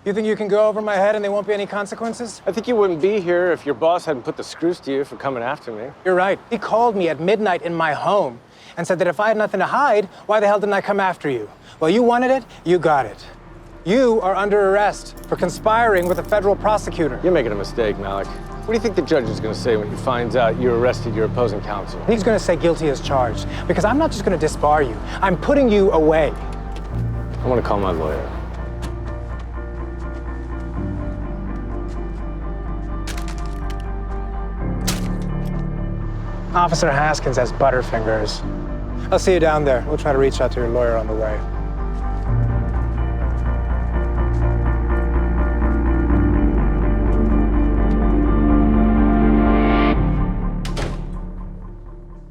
You think you can go over my head and there won't be any consequences? I think you wouldn't be here if your boss hadn't put the screws to you for coming after me. You're right. He called me at midnight in my home and said that if I had nothing to hide, why the hell didn't I come after you? Well, you wanted it, you got it. You are under arrest for conspiring with a federal prosecutor. You're making a mistake, Malik. What do you think the judge is going to say when he finds out you arrested your opposing counsel? He's going to say guilty as charged, because I'm not just going to disbar you. I'm putting you away. I want to call my lawyer. Officer Haskins has butterfingers. I'll see you down there. We'll try to reach out to your lawyer on the way.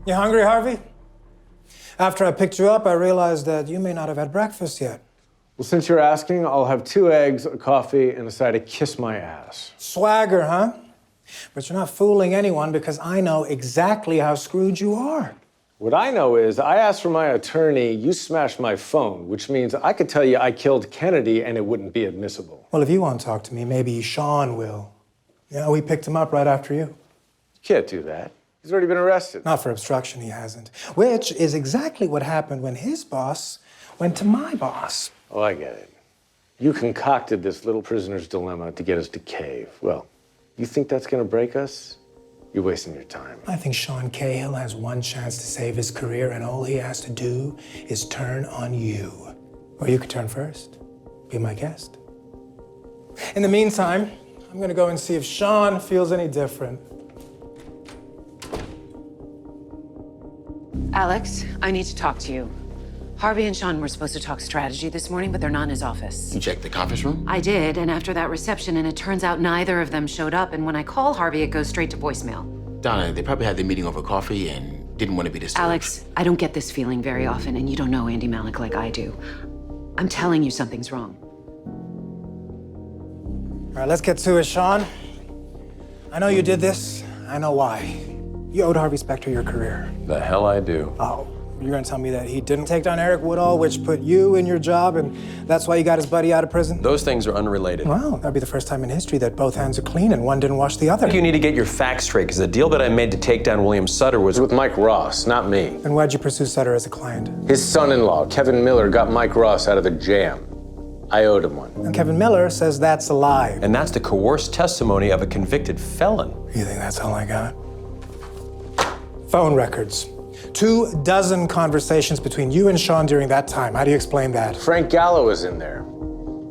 You hungry, Harvey? After I picked you up, I realized that you may not have had breakfast yet. Well, since you're asking, I'll have 2 eggs, a coffee, and a side of kiss my ass. Swagger, huh? But you're not fooling anyone because I know exactly how screwed you are. What I know is I asked for my attorney, you smashed my phone, which means I could tell you I killed Kennedy and it wouldn't be admissible. Well, if you won't talk to me, maybe Sean will. Yeah, we picked him up right after you. You can't do that. He's already been arrested. Not for obstruction, he hasn't. Which is exactly what happened when his boss went to my boss. Oh, I get it. You concocted this little prisoner's dilemma to get us to cave. Well, you think that's gonna break us? You're wasting your time. I think Sean Cahill has one chance to save his career, and all he has to do is turn on you. Or you could turn first. Be my guest. In the meantime, I'm gonna go and see if Sean feels any different. Alex, I need to talk to you. Harvey and Sean were supposed to talk strategy this morning, but they're not in his office. You checked the conference room? I did, and after that reception, and it turns out neither of them showed up, and when I call Harvey, it goes straight to voicemail. Donna, they probably had their meeting over coffee and didn't want to be disturbed. Alex, I don't get this feeling very often, and you don't know Andy Malik like I do. I'm telling you something's wrong. All right, let's get to it, Sean. I know you did this. I know why. You owed Harvey Specter your career. The hell I do. Oh, you're gonna tell me that he didn't take down Eric Woodall, which put you in your job, and that's why you got his buddy out of prison? Those things are unrelated. Well, that'd be the first time in history that both hands are clean and one didn't wash the other. You need to get your facts straight, because the deal that I made to take down William Sutter was With Mike Ross, not me. And why'd you pursue Sutter as a client? His son-in-law, Kevin Miller, got Mike Ross out of the jam. I owed him one. And Kevin Miller says that's a lie. And that's the coerced testimony of a convicted felon. You think that's all I got? Phone records. 24 conversations between you and Sean during that time. How do you explain that? Frank Gallo was in there.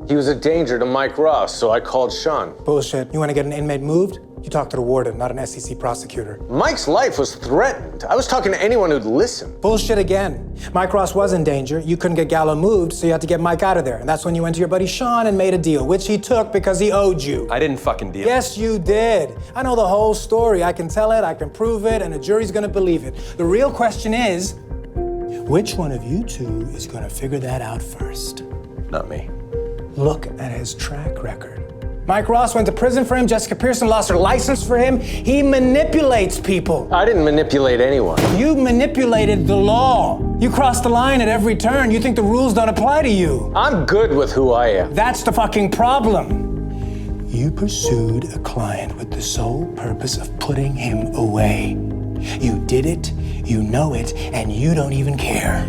He was a danger to Mike Ross, so I called Sean. Bullshit. You want to get an inmate moved? You talk to the warden, not an SEC prosecutor. Mike's life was threatened. I was talking to anyone who'd listen. Bullshit again. Mike Ross was in danger. You couldn't get Gallo moved, so you had to get Mike out of there. And that's when you went to your buddy Sean and made a deal, which he took because he owed you. I didn't fucking deal. Yes, you did. I know the whole story. I can tell it, I can prove it, and the jury's gonna believe it. The real question is, which one of you two is gonna figure that out first? Not me. Look at his track record. Mike Ross went to prison for him. Jessica Pearson lost her license for him. He manipulates people. I didn't manipulate anyone. You manipulated the law. You crossed the line at every turn. You think the rules don't apply to you. I'm good with who I am. That's the fucking problem. You pursued a client with the sole purpose of putting him away. You did it, you know it, and you don't even care.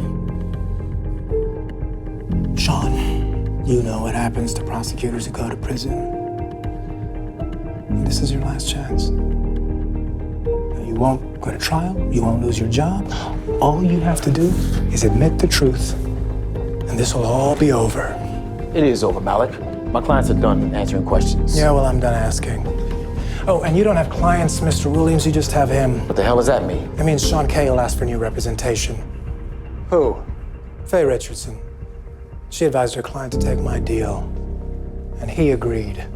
Sean, you know what happens to prosecutors who go to prison. This is your last chance. You won't go to trial, you won't lose your job. All you have to do is admit the truth, and this will all be over. It is over, Malik. My clients are done answering questions. Yeah, well, I'm done asking. Oh, and you don't have clients, Mr. Williams, you just have him. What the hell does that mean? It means Sean Cahill asked for new representation. Who? Faye Richardson. She advised her client to take my deal, and he agreed.